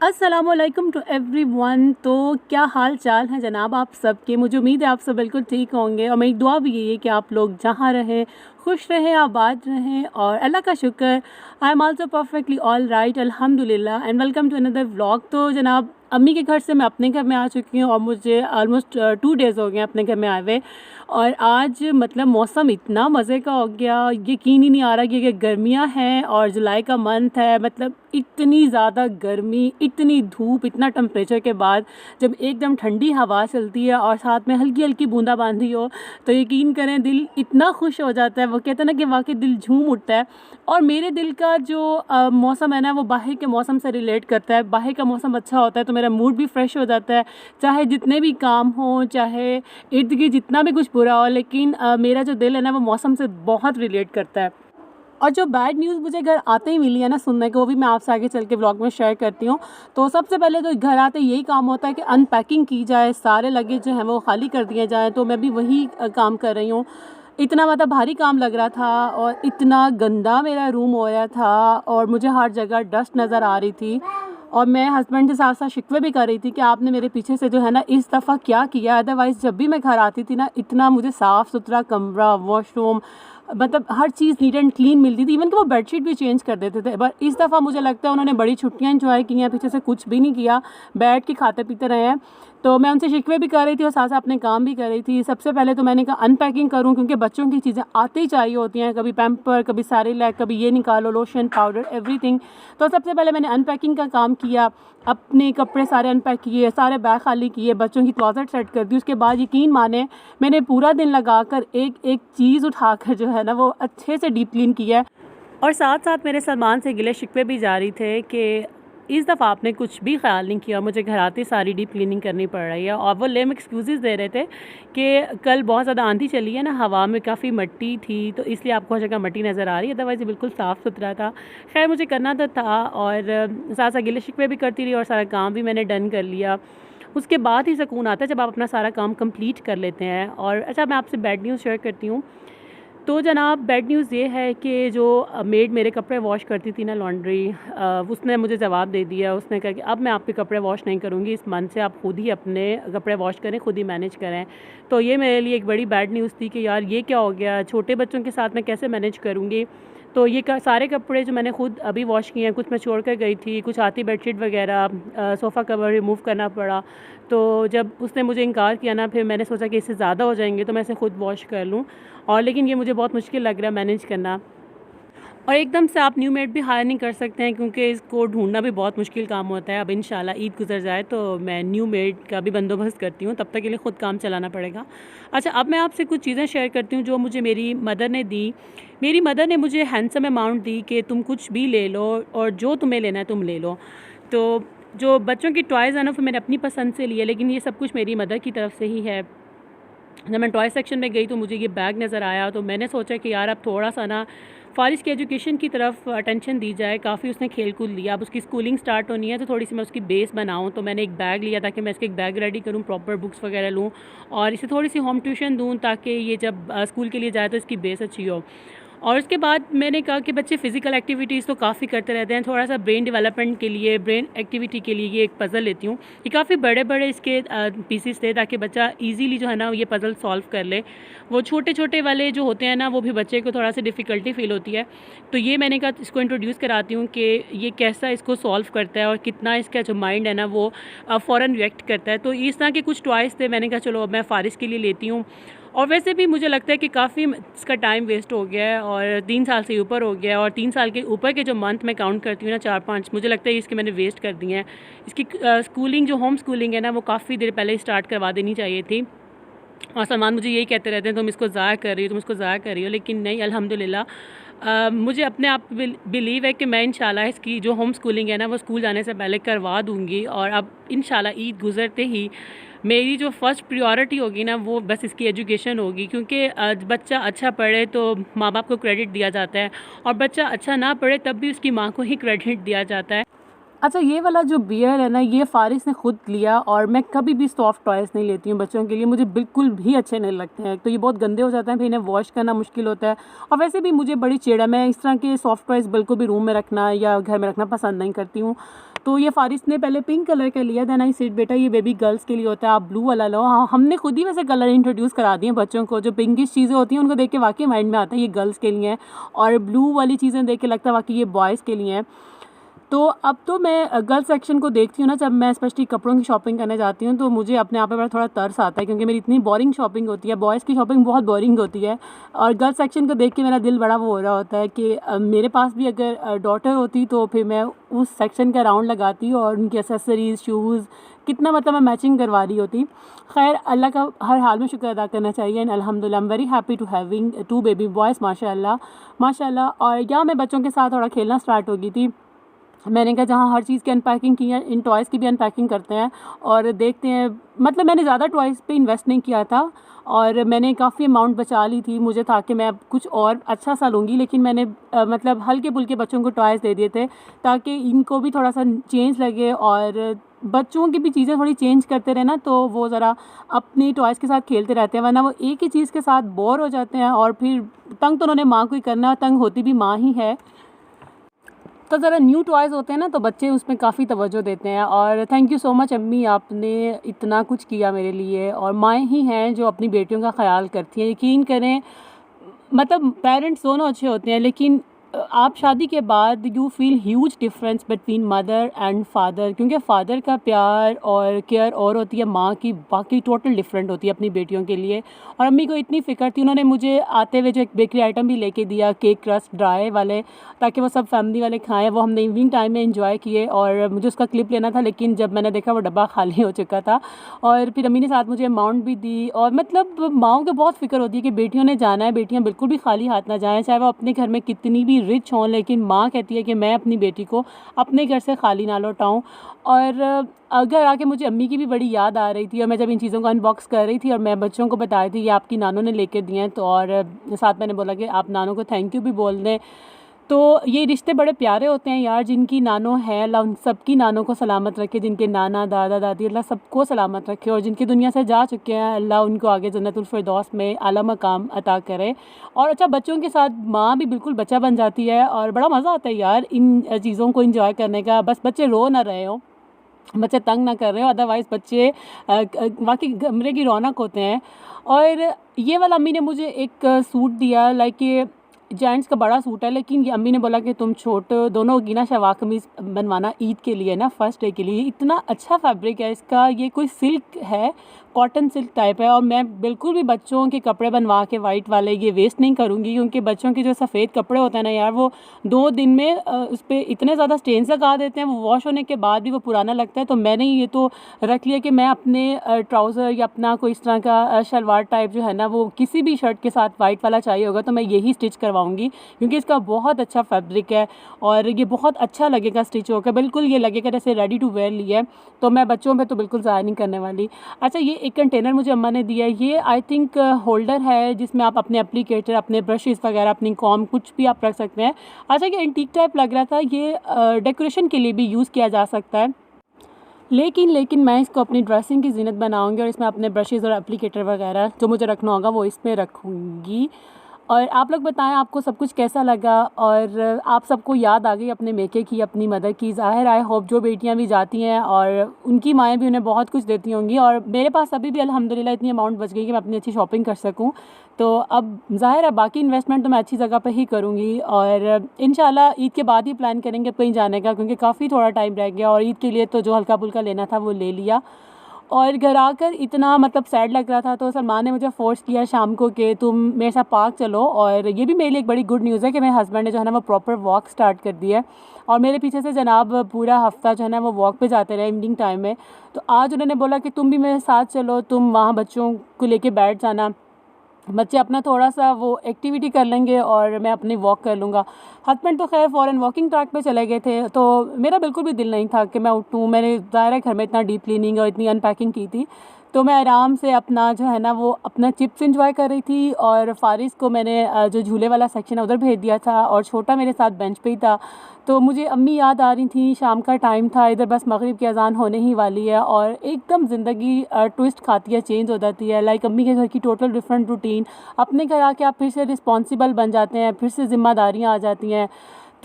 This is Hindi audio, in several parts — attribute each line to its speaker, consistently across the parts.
Speaker 1: अस्सलामुअलैकुम टू एवरीवन। तो क्या हाल चाल है जनाब आप सबके। मुझे उम्मीद है आप सब बिल्कुल ठीक होंगे और मेरी दुआ भी यही है कि आप लोग जहाँ रहें खुश रहें, आबाद रहें और अल्लाह का शुक्र I am also perfectly all right अल्हम्दुलिल्लाह। And welcome to another vlog. तो जनाब अम्मी के घर से मैं अपने घर में आ चुकी हूँ और मुझे ऑलमोस्ट 2 डेज़ हो गए अपने घर में आए हुए। और आज मतलब मौसम इतना मज़े का हो गया, यकीन ही नहीं आ रहा कि गर्मियाँ हैं और जुलाई का मंथ है। मतलब इतनी ज़्यादा गर्मी, इतनी धूप, इतना टेम्परेचर के बाद जब एकदम ठंडी हवा चलती है और साथ में हल्की हल्की बूंदाबांदी हो तो यकीन करें दिल इतना खुश हो जाता है। वो कहते हैं ना कि वाकई दिल झूम उठता है। और मेरे दिल का जो मौसम है ना वो बाहर के मौसम से रिलेट करता है। बाहर का मौसम अच्छा होता है तो मेरा मूड भी फ्रेश हो जाता है, चाहे जितने भी काम हों, चाहे इर्द गिर्द जितना भी कुछ बुरा हो, लेकिन मेरा जो दिल है ना वो मौसम से बहुत रिलेट करता है। और जो बैड न्यूज़ मुझे घर आते ही मिली है ना सुनने को, वो भी मैं आपसे आगे चल के व्लॉग में शेयर करती हूँ। तो सबसे पहले तो घर आते यही काम होता है कि अनपैकिंग की जाए, सारे लगेज जो हैं वो खाली कर दिए जाएँ। तो मैं भी वही काम कर रही हूँ। इतना मतलब भारी काम लग रहा था और इतना गंदा मेरा रूम हो रहा था और मुझे हर जगह डस्ट नज़र आ रही थी। और मैं हस्बैंड के साथ साथ शिकवे भी कर रही थी कि आपने मेरे पीछे से जो है ना इस दफ़ा क्या किया। अदरवाइज़ जब भी मैं घर आती थी ना इतना मुझे साफ़ सुथरा कमरा, वॉशरूम, मतलब हर चीज़ नीट एंड क्लीन मिलती थी। इवन कि वो बेडशीट भी चेंज कर देते थे। बट इस दफ़ा मुझे लगता है उन्होंने बड़ी छुट्टियां एंजॉय की हैं, पीछे से कुछ भी नहीं किया, बैठ के खाते पीते रहे हैं। तो मैं उनसे शिकवे भी कर रही थी और साथ साथ अपने काम भी कर रही थी। सबसे पहले तो मैंने कहा अनपैकिंग करूं क्योंकि बच्चों की चीज़ें आते ही चाहिए होती हैं, कभी पैम्पर, कभी सेरेलैक, कभी ये निकालो, लोशन, पाउडर, एवरीथिंग। तो सबसे पहले मैंने अनपैकिंग का काम किया, अपने कपड़े सारे अनपैक किए, सारे बैग खाली किए, बच्चों की क्लॉजेट सेट कर दी। उसके बाद यकीन माने मैंने पूरा दिन लगाकर एक एक चीज़ उठाकर जो है ना वो अच्छे से डीप क्लीन किया है। और साथ साथ मेरे सलमान से गिले शिकवे भी जारी थे कि इस दफ़ा आपने कुछ भी ख्याल नहीं किया, मुझे घर आते सारी डीप क्लीनिंग करनी पड़ रही है। और वो लेम एक्सक्यूज़ दे रहे थे कि कल बहुत ज़्यादा आंधी चली है ना, हवा में काफ़ी मिट्टी थी तो इसलिए आपको हर जगह मिट्टी नज़र आ रही है, अदरवाइज़ बिल्कुल साफ़ सुथरा था। खैर मुझे करना तो था और साथ साथ गिले शिकवे भी करती रही और सारा काम भी मैंने डन कर लिया। उसके बाद ही सुकून आता है जब आप अपना सारा काम कंप्लीट कर लेते हैं। और अच्छा, मैं आपसे बैड न्यूज़ शेयर करती हूँ। तो जनाब बैड न्यूज़ ये है कि जो मेड मेरे कपड़े वॉश करती थी ना लॉन्ड्री, उसने मुझे जवाब दे दिया। उसने कहा कि अब मैं आपके कपड़े वॉश नहीं करूँगी, इस मंथ से आप खुद ही अपने कपड़े वॉश करें, खुद ही मैनेज करें। तो ये मेरे लिए एक बड़ी बैड न्यूज़ थी कि यार ये क्या हो गया, छोटे बच्चों के साथ मैं कैसे मैनेज करूँगी। तो ये सारे कपड़े जो मैंने खुद अभी वॉश किए हैं, कुछ मैं छोड़ कर गई थी, कुछ आती बेडशीट वगैरह, सोफ़ा कवर रिमूव करना पड़ा। तो जब उसने मुझे इनकार किया ना, फिर मैंने सोचा कि इससे ज़्यादा हो जाएंगे तो मैं इसे खुद वॉश कर लूँ। और लेकिन ये मुझे बहुत मुश्किल लग रहा है मैनेज करना। और एकदम से आप न्यू मेड भी हायर नहीं कर सकते हैं क्योंकि इसको ढूंढना भी बहुत मुश्किल काम होता है। अब इंशाल्लाह ईद गुजर जाए तो मैं न्यू मेड का भी बंदोबस्त करती हूँ, तब तक के लिए ख़ुद काम चलाना पड़ेगा। अच्छा, अब मैं आपसे कुछ चीज़ें शेयर करती हूँ जो मुझे मेरी मदर ने दी। मेरी मदर ने मुझे हैंडसम अमाउंट दी कि तुम कुछ भी ले लो और जो तुम्हें लेना है तुम ले लो। तो जो बच्चों की टॉयज़ है ना, फिर मैंने अपनी पसंद से लिए, लेकिन ये सब कुछ मेरी मदर की तरफ से ही है। जब मैं टॉय सेक्शन में गई तो मुझे ये बैग नज़र आया तो मैंने सोचा कि यार अब थोड़ा सा ना फ़ारिस की एजुकेशन की तरफ अटेंशन दी जाए। काफ़ी उसने खेल कूद लिया, अब उसकी स्कूलिंग स्टार्ट होनी है तो थोड़ी सी मैं उसकी बेस बनाऊँ। तो मैंने एक बैग लिया ताकि मैं इसके एक बैग रेडी करूँ, प्रॉपर बुक्स वगैरह लूँ और इसे थोड़ी सी होम ट्यूशन दूँ ताकि ये जब स्कूल के लिए जाए तो इसकी बेस अच्छी हो। और उसके बाद मैंने कहा कि बच्चे फ़िज़िकल एक्टिविटीज़ तो काफ़ी करते रहते हैं, थोड़ा सा ब्रेन डेवलपमेंट के लिए, ब्रेन एक्टिविटी के लिए ये एक पज़ल लेती हूँ। ये काफ़ी बड़े बड़े इसके पीसेस थे ताकि बच्चा इजीली जो है ना ये पज़ल सॉल्व कर ले। वो छोटे छोटे वाले जो होते हैं ना वो भी बच्चे को थोड़ा सा डिफ़िकल्टी फ़ील होती है। तो ये मैंने कहा इसको इंट्रोड्यूस कराती हूँ कि ये कैसा इसको सॉल्व करता है और कितना इसका जो माइंड है ना वो फ़ौरन रिएक्ट करता है। तो इस तरह के कुछ टॉयज़ थे, मैंने कहा चलो अब मैं फ़ारिस के लिए लेती हूँ। और वैसे भी मुझे लगता है कि काफ़ी इसका टाइम वेस्ट हो गया है और 3 साल से ऊपर हो गया है। और 3 साल के ऊपर के जो मंथ मैं काउंट करती हूँ ना, 4-5, मुझे लगता है इसके मैंने वेस्ट कर दिए हैं। इसकी स्कूलिंग जो होम स्कूलिंग है ना वो काफ़ी देर पहले स्टार्ट करवा देनी चाहिए थी। और सलमान मुझे यही कहते रहते हैं तुम इसको ज़ाया कर रही हो, तुम इसको ज़ाया कर रही हो, लेकिन नहीं, अल्हम्दुलिल्लाह मुझे अपने आप बिलीव है कि मैं इंशाल्लाह इसकी जो होम स्कूलिंग है ना वो स्कूल जाने से पहले करवा दूँगी। और अब इंशाल्लाह ईद गुज़रते ही मेरी जो फ़र्स्ट प्रायोरिटी होगी ना वो बस इसकी एजुकेशन होगी, क्योंकि बच्चा अच्छा पढ़े तो माँ बाप को क्रेडिट दिया जाता है और बच्चा अच्छा ना पढ़े तब भी उसकी माँ को ही क्रेडिट दिया जाता है। अच्छा, ये वाला जो बियर है ना ये फ़ारिस ने ख़ुद लिया और मैं कभी भी सॉफ्ट टॉयज़ नहीं लेती हूँ बच्चों के लिए, मुझे बिल्कुल भी अच्छे नहीं लगते हैं। तो ये बहुत गंदे हो जाते हैं, फिर इन्हें वॉश करना मुश्किल होता है और वैसे भी मुझे बड़ी चिढ़ है, मैं इस तरह के सॉफ्ट टॉयज़ बिल्कुल भी रूम में रखना या घर में रखना पसंद नहीं करती हूँ। तो ये फ़ारिस ने पहले पिंक कलर का लिया, देन आई सेड बेटा ये बेबी गर्ल्स के लिए होता है, आप ब्लू वाला लो। हाँ, हमने खुद ही वैसे कलर इंट्रोड्यूस करा दिए बच्चों को, जो पिंकिश चीज़ें होती हैं उनको देख के वाकई माइंड में आता है ये गर्ल्स के लिए हैं, और ब्लू वाली चीज़ें देख के लगता है वाकई ये बॉयज़ के लिए हैं। तो अब तो मैं गर्ल्स सेक्शन को देखती हूँ ना, जब मैं स्पेशली कपड़ों की शॉपिंग करने जाती हूँ तो मुझे अपने आप पे बड़ा थोड़ा तरस आता है, क्योंकि मेरी इतनी बोरिंग शॉपिंग होती है, बॉयज़ की शॉपिंग बहुत बोरिंग होती है, और गर्ल्स सेक्शन को देख के मेरा दिल बड़ा वो हो रहा होता है कि मेरे पास भी अगर डॉटर होती तो फिर मैं उस सेक्शन का राउंड लगाती और उनकी एसेसरीज़, शूज़ कितना मतलब मैं मैचिंग करवा रही होती। खैर अल्लाह का हर हाल में शुक्र अदा करना चाहिए, एंड अल्हम्दुलिल्लाह I am very happy to having 2 baby boys माशाल्लाह माशाल्लाह। और यहाँ मैं बच्चों के साथ थोड़ा खेलना स्टार्ट हो गई थी। मैंने कहा जहाँ हर चीज़ की अनपैकिंग की है, इन टॉयज़ की भी अनपैकिंग करते हैं और देखते हैं। मतलब मैंने ज़्यादा टॉयज़ पे इन्वेस्ट नहीं किया था और मैंने काफ़ी अमाउंट बचा ली थी, मुझे था कि मैं अब कुछ और अच्छा सा लूँगी, लेकिन मैंने मतलब हल्के फुल्के बच्चों को टॉयज़ दे दिए थे ताकि इनको भी थोड़ा सा चेंज लगे और बच्चों की भी चीज़ें थोड़ी चेंज करते रहे ना, तो वो ज़रा अपनी टॉयज़ के साथ खेलते रहते हैं, वरना वो एक ही चीज़ के साथ बोर हो जाते हैं और फिर तंग तो उन्होंने माँ को ही करना, तंग होती भी माँ ही है। तो ज़रा न्यू टॉयज़ होते हैं ना तो बच्चे उसमें काफ़ी तवज्जो देते हैं। और थैंक यू सो मच अम्मी, आपने इतना कुछ किया मेरे लिए। और माएँ ही हैं जो अपनी बेटियों का ख़्याल करती हैं, यकीन करें। मतलब पेरेंट्स दोनों अच्छे होते हैं, लेकिन आप शादी के बाद you feel huge difference between mother and father, क्योंकि फ़ादर का प्यार और केयर और होती है, माँ की बाकी टोटल डिफरेंट होती है अपनी बेटियों के लिए। और अम्मी को इतनी फ़िक्र थी, उन्होंने मुझे आते हुए जो एक बेकरी आइटम भी लेके दिया, केक क्रस्ट ड्राई वाले, ताकि वो सब फैमिली वाले खाएं। वो हमने इवनिंग टाइम में इंजॉय किए और मुझे उसका क्लिप लेना था, लेकिन जब मैंने देखा वो डब्बा खाली हो चुका था। और फिर अम्मी ने साथ मुझे अमाउंट भी दी। और मतलब माँओं को बहुत फ़िक्र होती है कि बेटियों ने जाना है, बेटियाँ बिल्कुल भी खाली हाथ ना जाएँ, चाहे वो अपने घर में कितनी भी रिच हों, लेकिन माँ कहती है कि मैं अपनी बेटी को अपने घर से खाली ना लौटाऊँ। और घर आके मुझे अम्मी की भी बड़ी याद आ रही थी, और मैं जब इन चीज़ों को अनबॉक्स कर रही थी और मैं बच्चों को बता रही थी ये आपकी नानों ने लेके दिए हैं, तो और साथ मैंने बोला कि आप नानों को थैंक यू भी बोल दें। तो ये रिश्ते बड़े प्यारे होते हैं यार, जिनकी नानों हैं अल्लाह उन सबकी नानों को सलामत रखे, जिनके नाना दादा दादी अल्लाह सबको सलामत रखे, और जिनकी दुनिया से जा चुके हैं अल्लाह उनको आगे जन्नतुल फिरदौस में आला मकाम अता करे। और अच्छा, बच्चों के साथ माँ भी बिल्कुल बच्चा बन जाती है और बड़ा मज़ा आता है यार इन चीज़ों को इंजॉय करने का। बस बच्चे रो ना रहे हो, बच्चे तंग ना कर रहे हो, अदरवाइज़ बच्चे वाकई कमरे की रौनक होते हैं। और ये वाला अम्मी ने मुझे एक सूट दिया, लाइक ये जेंट्स का बड़ा सूट है, लेकिन ये अम्मी ने बोला कि तुम छोटे दोनों होगी ना शलवार कमीज़ बनवाना ईद के लिए ना, फर्स्ट डे के लिए। इतना अच्छा फैब्रिक है इसका, ये कोई सिल्क है, कॉटन सिल्क टाइप है। और मैं बिल्कुल भी बच्चों के कपड़े बनवा के वाइट वाले ये वेस्ट नहीं करूँगी, क्योंकि बच्चों के जो सफ़ेद कपड़े होते हैं ना यार, वो 2 दिन में उस पर इतने ज़्यादा स्टेन्स लगा देते हैं, वो वॉश होने के बाद भी वो पुराना लगता है। तो मैंने ये तो रख लिया कि मैं अपने ट्राउज़र या अपना कोई इस तरह का शलवार टाइप जो है ना, वो किसी भी शर्ट के साथ वाइट वाला चाहिए होगा तो मैं यही स्टिच करवाऊँगी, क्योंकि इसका बहुत अच्छा फैब्रिक है और ये बहुत अच्छा लगेगा स्टिच होकर, बिल्कुल ये लगेगा जैसे रेडी टू वेयर लिया है। तो मैं बच्चों पे तो बिल्कुल ज़ाया नहीं करने वाली। अच्छा, ये एक कंटेनर मुझे अम्मा ने दिया है, ये आई थिंक होल्डर है जिसमें आप अपने एप्लीकेटर, अपने ब्रशेस वगैरह, अपनी कॉम कुछ भी आप रख सकते हैं। अच्छा, ये एंटीक टाइप लग रहा था, ये डेकोरेशन के लिए भी यूज़ किया जा सकता है, लेकिन मैं इसको अपनी ड्रेसिंग की ज़ीनत बनाऊंगी और इसमें अपने ब्रशेज़ और एप्लीकेटर वगैरह जो मुझे रखना होगा वो इसमें रखूँगी। और आप लोग बताएं आपको सब कुछ कैसा लगा, और आप सबको याद आ गई अपने मेके की, अपनी मदर की। ज़ाहिर आई होप जो बेटियां भी जाती हैं और उनकी माएँ भी उन्हें बहुत कुछ देती होंगी, और मेरे पास अभी भी अल्हम्दुलिल्लाह इतनी अमाउंट बच गई कि मैं अपनी अच्छी शॉपिंग कर सकूं। तो अब ज़ाहिर है बाकी इन्वेस्टमेंट तो मैं अच्छी जगह पर ही करूँगी, और इंशाल्लाह ईद के बाद ही प्लान करेंगे कहीं जाने का, क्योंकि काफ़ी थोड़ा टाइम रह गया, और ईद के लिए तो जो हल्का फुल्का लेना था वो ले लिया। और घर आकर इतना मतलब सैड लग रहा था, तो सलमान ने मुझे फ़ोर्स किया शाम को कि तुम मेरे साथ पार्क चलो। और ये भी मेरे लिए एक बड़ी गुड न्यूज़ है कि मेरे हस्बैंड ने जो है ना वो प्रॉपर वॉक स्टार्ट कर दिया है, और मेरे पीछे से जनाब पूरा हफ्ता जो है ना वो वॉक पे जाते रहे इवनिंग टाइम में। तो आज उन्होंने बोला कि तुम भी मेरे साथ चलो, तुम वहाँ बच्चों को लेके बैठ जाना, बच्चे अपना थोड़ा सा वो एक्टिविटी कर लेंगे और मैं अपनी वॉक कर लूँगा। हस्बैंड तो खैर फ़ौरन वॉकिंग ट्रैक पे चले गए थे, तो मेरा बिल्कुल भी दिल नहीं था कि मैं उठूँ। मैंने ज़ाहिर घर में इतना डीप क्लीनिंग और इतनी अनपैकिंग की थी, तो मैं आराम से अपना जो है ना वो अपना चिप्स एंजॉय कर रही थी। और फ़ारिस को मैंने जो झूले वाला सेक्शन है उधर भेज दिया था, और छोटा मेरे साथ बेंच पे ही था। तो मुझे अम्मी याद आ रही थी, शाम का टाइम था, इधर बस मगरिब की अज़ान होने ही वाली है, और एकदम ज़िंदगी ट्विस्ट खाती है, चेंज हो जाती है। लाइक अम्मी के घर की टोटल डिफरेंट रूटीन, अपने घर आके आप फिर से रिस्पॉन्सिबल बन जाते हैं, फिर से ज़िम्मेदारियाँ आ जाती हैं।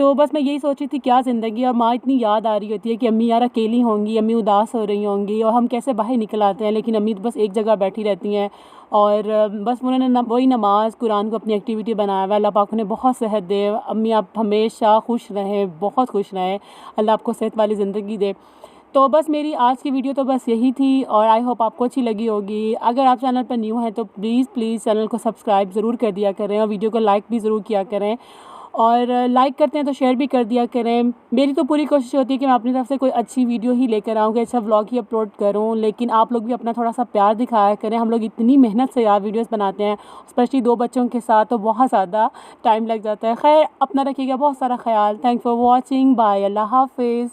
Speaker 1: तो बस मैं यही सोच रही थी क्या ज़िंदगी, और माँ इतनी याद आ रही होती है कि अम्मी यार अकेली होंगी, अम्मी उदास हो रही होंगी, और हम कैसे बाहर निकल आते हैं लेकिन अम्मी तो बस एक जगह बैठी रहती हैं। और बस उन्होंने वही नमाज कुरान को अपनी एक्टिविटी बनाया हुआ है। अल्लाह पाक उन्हें बहुत सेहत दे। अम्मी आप हमेशा खुश रहें, बहुत खुश रहें, अल्लाह आपको सेहत वाली ज़िंदगी दे। तो बस मेरी आज की वीडियो तो बस यही थी, और आई होप आपको अच्छी लगी होगी। अगर आप चैनल पर न्यू हैं तो प्लीज़ चैनल को सब्सक्राइब ज़रूर कर दिया करें, और वीडियो को लाइक भी ज़रूर किया करें, और लाइक करते हैं तो शेयर भी कर दिया करें। मेरी तो पूरी कोशिश होती है कि मैं अपनी तरफ से कोई अच्छी वीडियो ही लेकर आऊँ, कि अच्छा व्लॉग ही अपलोड करूँ, लेकिन आप लोग भी अपना थोड़ा सा प्यार दिखाया करें। हम लोग इतनी मेहनत से यार वीडियोस बनाते हैं, स्पेशली 2 बच्चों के साथ, तो बहुत ज़्यादा टाइम लग जाता है। खैर, अपना रखिएगा बहुत सारा ख्याल। थैंक्स फॉर वॉचिंग, बाय, अल्लाह हाफिज़।